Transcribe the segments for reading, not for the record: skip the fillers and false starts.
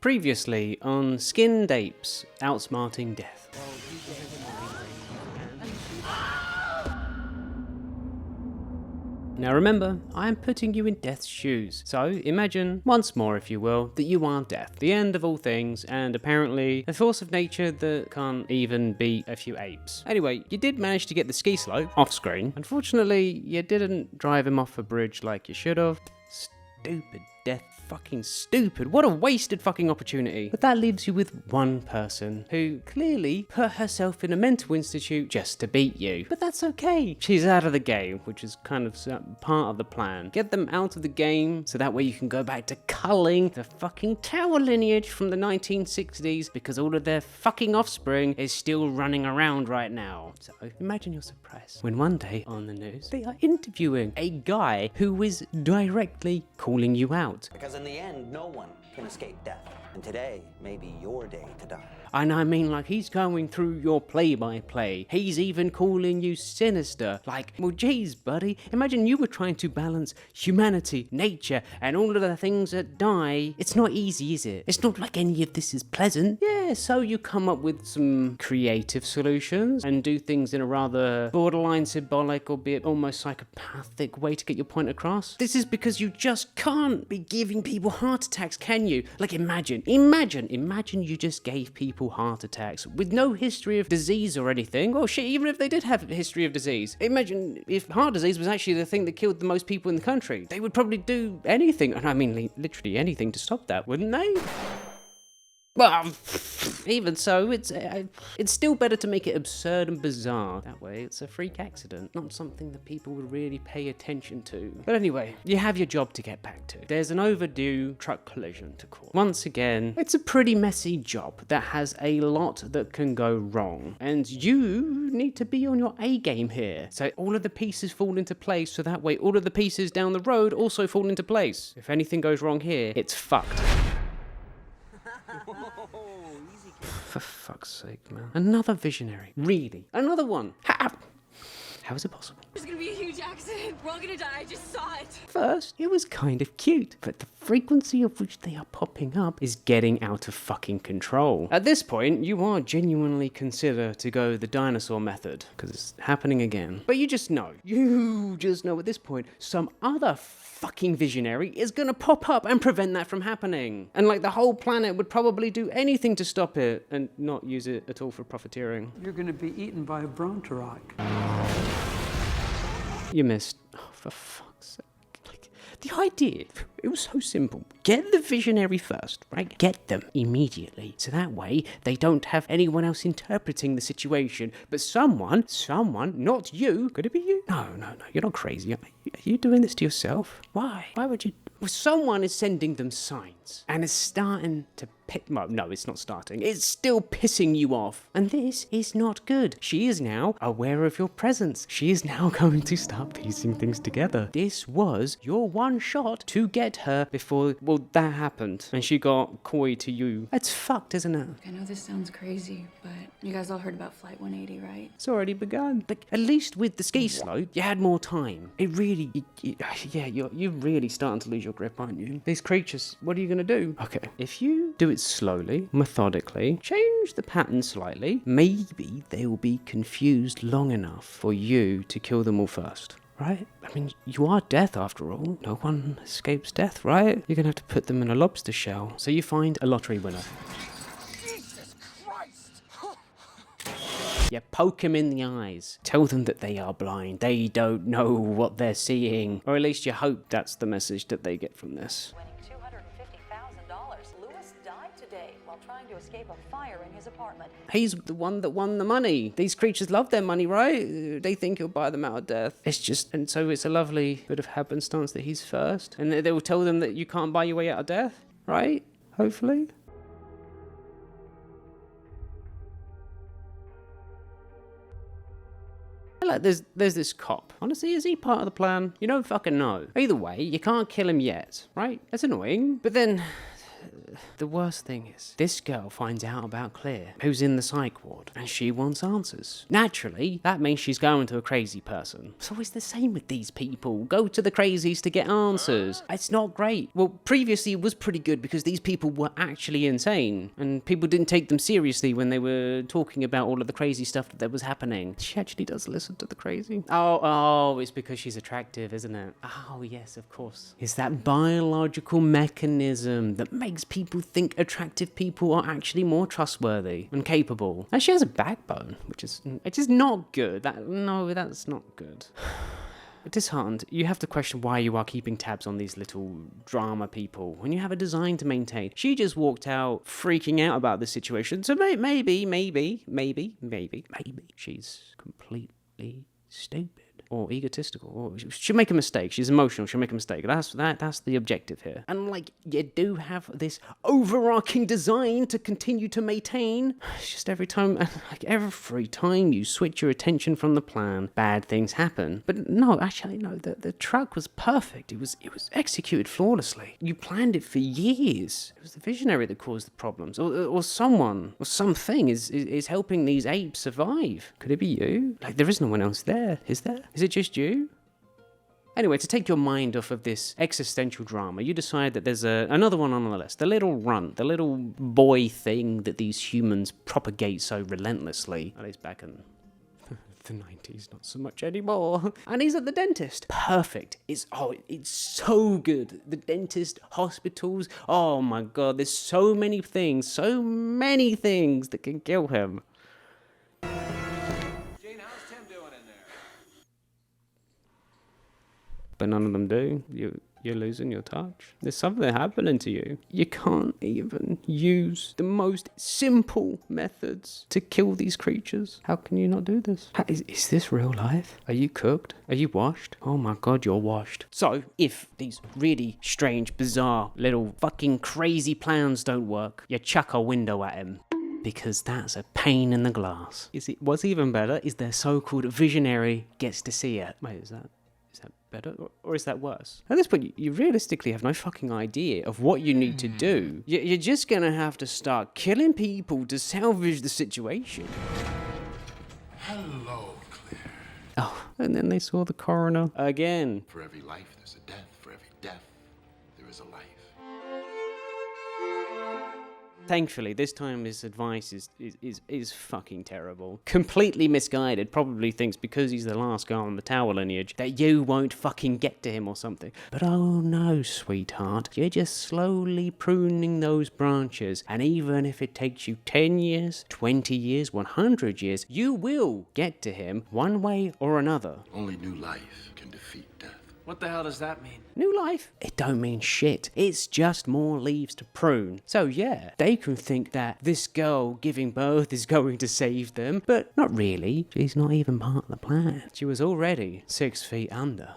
Previously on Skinned Apes Outsmarting Death. Now remember, I am putting you in Death's shoes, so imagine, once more if you will, that you are Death, the end of all things, and apparently a force of nature that can't even beat a few apes. Anyway, you did manage to get the ski slope off screen. Unfortunately, you didn't drive him off a bridge like you should have. Stupid Death. Fucking stupid. What a wasted fucking opportunity. But that leaves you with one person who clearly put herself in a mental institute just to beat you. But that's okay. She's out of the game, which is kind of part of the plan. Get them out of the game so that way you can go back to culling the fucking tower lineage from the 1960s because all of their fucking offspring is still running around right now. So imagine your surprise when one day on the news they are interviewing a guy who is directly calling you out. Because in the end, no one can escape death. And today may be your day to die. And I mean, like, he's going through your play-by-play. He's even calling you sinister. Like, well, geez, buddy, imagine you were trying to balance humanity, nature, and all of the things that die. It's not easy, is it? It's not like any of this is pleasant. Yeah, so you come up with some creative solutions and do things in a rather borderline symbolic, albeit almost psychopathic way to get your point across. This is because you just can't be giving people heart attacks, can you? Like, imagine you just gave people heart attacks with no history of disease or anything. Well, shit, even if they did have a history of disease. Imagine if heart disease was actually the thing that killed the most people in the country. They would probably do anything, and I mean literally anything to stop that, wouldn't they? Well, even so, it's still better to make it absurd and bizarre. That way, it's a freak accident, not something that people would really pay attention to. But anyway, you have your job to get back to. There's an overdue truck collision to call. Once again, it's a pretty messy job that has a lot that can go wrong. And you need to be on your A game here. So all of the pieces fall into place, so that way all of the pieces down the road also fall into place. If anything goes wrong here, it's fucked. For fuck's sake, man. Another visionary. Really? Another one. How is it possible? There's gonna be a huge accident. We're all gonna die. I just saw it. First, it was kind of cute, but the frequency of which they are popping up is getting out of fucking control. At this point, you are genuinely consider to go the dinosaur method, because it's happening again. But you just know at this point, some other fucking visionary is gonna pop up and prevent that from happening. And like the whole planet would probably do anything to stop it and not use it at all for profiteering. You're gonna be eaten by a brontosaurus. You missed. Oh, for fuck's sake. Like, the idea, it was so simple. Get the visionary first, right? Get them immediately. So that way, they don't have anyone else interpreting the situation. But someone, not you. Could it be you? No, you're not crazy. Are you doing this to yourself? Why? Why would you? Well, someone is sending them signs. And it's starting to well, no, it's not starting. It's still pissing you off. And this is not good. She is now aware of your presence. She is now going to start piecing things together. This was your one shot to get her before, well, that happened. And she got coy to you. That's fucked, isn't it? I know this sounds crazy, but you guys all heard about Flight 180, right? It's already begun. But at least with the ski slope, you had more time. It really, you're really starting to lose your grip, aren't you? These creatures, what are you going to do? Okay, if you do it slowly, methodically, change the pattern slightly, maybe they will be confused long enough for you to kill them all first. Right? I mean, you are death after all. No one escapes death, right? You're gonna have to put them in a lobster shell. So you find a lottery winner. Jesus Christ! You poke them in the eyes. Tell them that they are blind. They don't know what they're seeing. Or at least you hope that's the message that they get from this. Lewis died today while trying to escape a fire in his apartment. He's the one that won the money. These creatures love their money, right? They think he'll buy them out of death. It's just, and so it's a lovely bit of happenstance that he's first. And they will tell them that you can't buy your way out of death, right? Hopefully. Like, there's this cop. Honestly, is he part of the plan? You don't fucking know. Either way, you can't kill him yet, right? That's annoying. But then The worst thing is, this girl finds out about Claire, who's in the psych ward, and she wants answers. Naturally, that means she's going to a crazy person. It's always the same with these people. Go to the crazies to get answers. It's not great. Well, previously it was pretty good because these people were actually insane, and people didn't take them seriously when they were talking about all of the crazy stuff that was happening. She actually does listen to the crazy. Oh, it's because she's attractive, isn't it? Oh, yes, of course. It's that biological mechanism that makes people think attractive people are actually more trustworthy and capable. And she has a backbone, which is not good. That's not good. Disheartened, you have to question why you are keeping tabs on these little drama people when you have a design to maintain. She just walked out freaking out about this situation, so maybe she's completely stupid or egotistical, or she'll make a mistake. She's emotional, she'll make a mistake. That's the objective here. And like, you do have this overarching design to continue to maintain. It's just every time you switch your attention from the plan, bad things happen. But no, the truck was perfect. It was executed flawlessly. You planned it for years. It was the visionary that caused the problems, or someone or something is helping these apes survive. Could it be you? Like, there is no one else there, is there? Is it just you? Anyway, to take your mind off of this existential drama, you decide that there's another one on the list. The little runt, the little boy thing that these humans propagate so relentlessly. At least back in the 90s, not so much anymore. And he's at the dentist. Perfect. It's so good. The dentist, hospitals. Oh my God, there's so many things that can kill him. But none of them do. You're losing your touch. There's something happening to you. You can't even use the most simple methods to kill these creatures. How can you not do this? Is this real life? Are you cooked? Are you washed? Oh my God, you're washed. So, if these really strange, bizarre, little fucking crazy plans don't work, you chuck a window at him. Because that's a pain in the glass. What's even better is their so-called visionary gets to see it. Wait, is that better or is that worse? At this point, you realistically have no fucking idea of what you need to do. You're just gonna have to start killing people to salvage the situation. Hello, Claire. Oh, and then they saw the coroner again. For every life, there's a death. For every death, there is a life. Thankfully, this time his advice is fucking terrible. Completely misguided. Probably thinks because he's the last guy on the tower lineage that you won't fucking get to him or something. But oh no, sweetheart. You're just slowly pruning those branches. And even if it takes you 10 years, 20 years, 100 years, you will get to him one way or another. Only new life can defeat death. What the hell does that mean? New life? It don't mean shit. It's just more leaves to prune. So yeah, they can think that this girl giving birth is going to save them, but not really. She's not even part of the plan. She was already 6 feet under.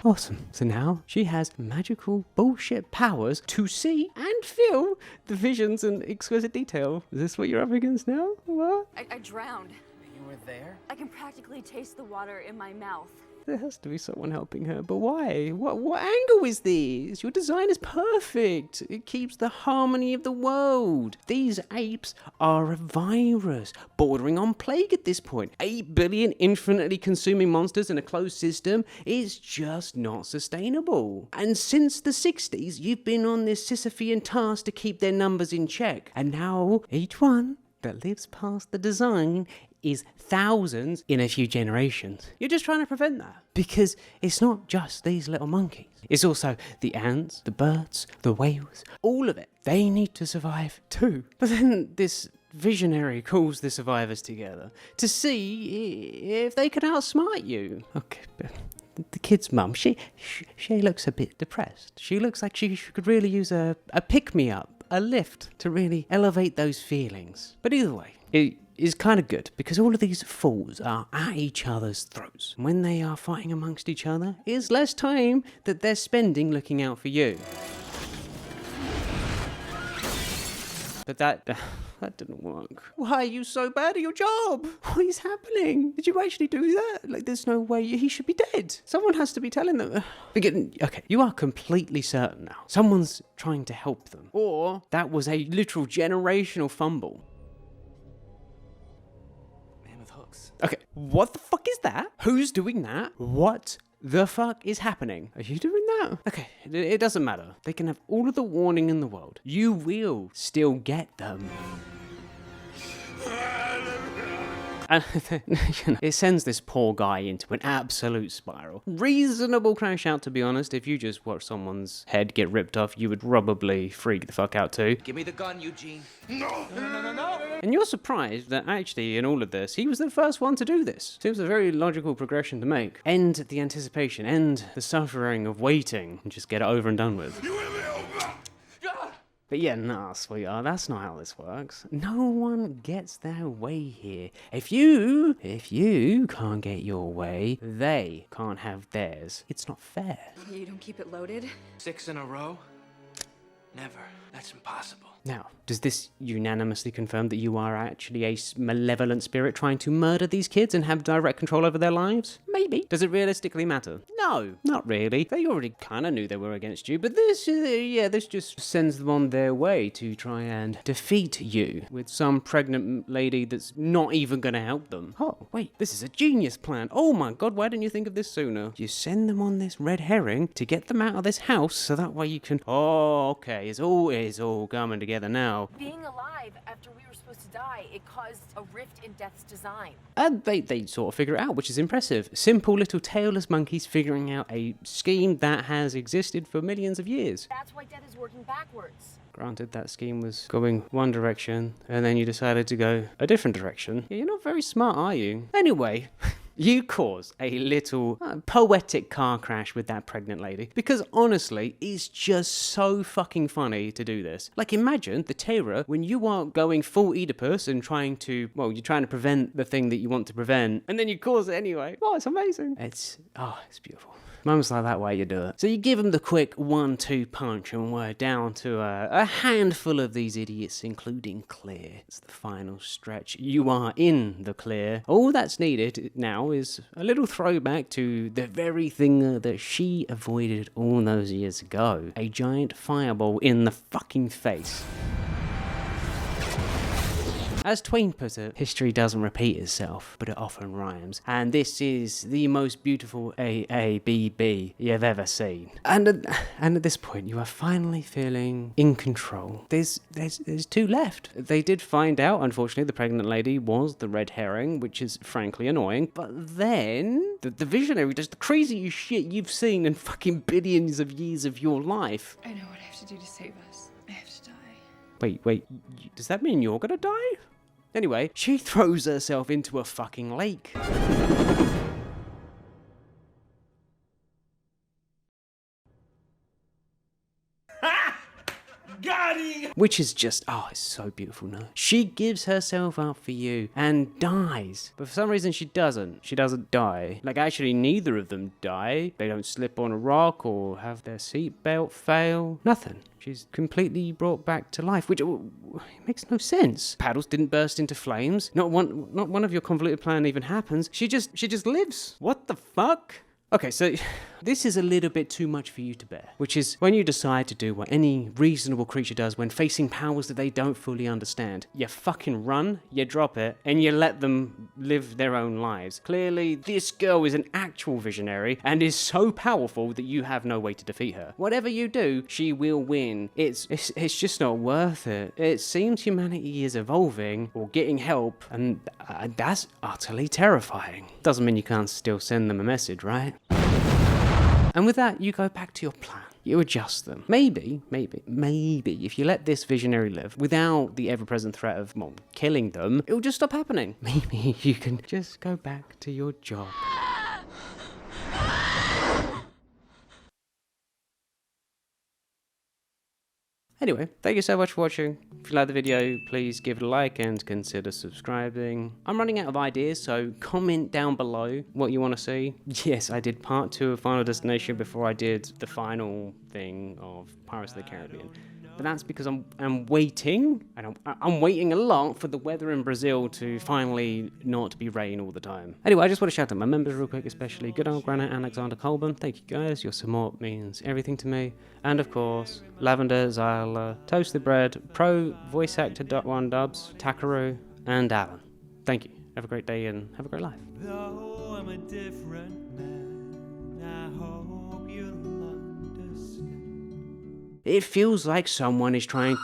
Awesome. So now she has magical bullshit powers to see and feel the visions and exquisite detail. Is this what you're up against now? What? I drowned. You were there? I can practically taste the water in my mouth. There has to be someone helping her, but why? What angle is this? Your design is perfect. It keeps the harmony of the world. These apes are a virus, bordering on plague at this point. 8 billion infinitely consuming monsters in a closed system is just not sustainable. And since the 60s, you've been on this Sisyphean task to keep their numbers in check. And now, each one that lives past the design is thousands in a few generations. You're just trying to prevent that. Because it's not just these little monkeys. It's also the ants, the birds, the whales, all of it. They need to survive too. But then this visionary calls the survivors together to see if they can outsmart you. Okay, but the kid's mum, she looks a bit depressed. She looks like she could really use a pick-me-up, a lift to really elevate those feelings. But either way, it is kind of good because all of these fools are at each other's throats. When they are fighting amongst each other, it's less time that they're spending looking out for you. But that didn't work. Why are you so bad at your job? What is happening? Did you actually do that? Like, there's no way he should be dead. Someone has to be telling them. Okay, you are completely certain now. Someone's trying to help them. Or that was a literal generational fumble. Man with hooks. Okay, what the fuck is that? Who's doing that? What the fuck is happening? Are you doing that? Okay, it doesn't matter. They can have all of the warning in the world. You will still get them. And it sends this poor guy into an absolute spiral. Reasonable crash out, to be honest. If you just watch someone's head get ripped off, you would probably freak the fuck out too. Give me the gun, Eugene. No! And you're surprised that actually in all of this, he was the first one to do this. Seems a very logical progression to make. End the anticipation, end the suffering of waiting, and just get it over and done with. You will be over! But yeah, nah, sweetheart, that's not how this works. No one gets their way here. If you can't get your way, they can't have theirs. It's not fair. You don't keep it loaded? 6 in a row? Never. That's impossible. Now, does this unanimously confirm that you are actually a malevolent spirit trying to murder these kids and have direct control over their lives? Maybe. Does it realistically matter? No, not really. They already kind of knew they were against you, but this just sends them on their way to try and defeat you with some pregnant lady that's not even going to help them. Oh, wait, this is a genius plan. Oh my god, why didn't you think of this sooner? You send them on this red herring to get them out of this house so that way you can... Oh, okay, it's all coming together now. Being alive after we were supposed to die, it caused a rift in Death's design. And they sort of figure it out, which is impressive. Simple little tailless monkeys figuring out a scheme that has existed for millions of years. That's why Death is working backwards. Granted, that scheme was going one direction, and then you decided to go a different direction. Yeah, you're not very smart, are you? Anyway... You cause a little poetic car crash with that pregnant lady. Because honestly, it's just so fucking funny to do this. Like, imagine the terror when you are going full Oedipus and trying to, well, you're trying to prevent the thing that you want to prevent, and then you cause it anyway. Oh, it's amazing. It's beautiful. Moments like that, why you do it. So you give them the quick 1-2 punch, and we're down to a handful of these idiots, including Clear. It's the final stretch. You are in the clear. All that's needed now is a little throwback to the very thing that she avoided all those years ago. A giant fireball in the fucking face. As Twain put it, history doesn't repeat itself, but it often rhymes. And this is the most beautiful AABB you've ever seen. And at this point, you are finally feeling in control. There's 2 left. They did find out, unfortunately, the pregnant lady was the red herring, which is frankly annoying. But then, the Visionary does the craziest shit you've seen in fucking billions of years of your life. I know what I have to do to save us. I have to die. Wait, does that mean you're gonna die? Anyway, she throws herself into a fucking lake. Got him! Which is just, it's so beautiful now. She gives herself up for you and dies. But for some reason she doesn't. She doesn't die. Like, actually, neither of them die. They don't slip on a rock or have their seatbelt fail. Nothing. She's completely brought back to life, which makes no sense. Paddles didn't burst into flames. Not one of your convoluted plan even happens. She just lives. What the fuck? Okay, so this is a little bit too much for you to bear, which is when you decide to do what any reasonable creature does when facing powers that they don't fully understand. You fucking run, you drop it, and you let them live their own lives. Clearly, this girl is an actual visionary and is so powerful that you have no way to defeat her. Whatever you do, she will win. It's just not worth it. It seems humanity is evolving or getting help, and that's utterly terrifying. Doesn't mean you can't still send them a message, right? And with that, you go back to your plan. You adjust them. Maybe, if you let this visionary live without the ever-present threat of, killing them, it'll just stop happening. Maybe you can just go back to your job. Anyway, thank you so much for watching. If you like the video, please give it a like and consider subscribing. I'm running out of ideas, so comment down below what you want to see. Yes, I did part 2 of Final Destination before I did the final thing of Pirates of the Caribbean. but that's because I'm waiting, and I'm waiting a lot for the weather in Brazil to finally not be rain all the time. Anyway, I just want to shout out my members real quick, especially good old Granite Alexander Colburn. Thank you guys, your support means everything to me. And of course, Lavender, Zyla, Toasted Bread, Pro Voice Actor .1 Dubs, Takaru, and Alan. Thank you. Have a great day and have a great life. Though I'm a different man, I hope you'll understand. It feels like someone is trying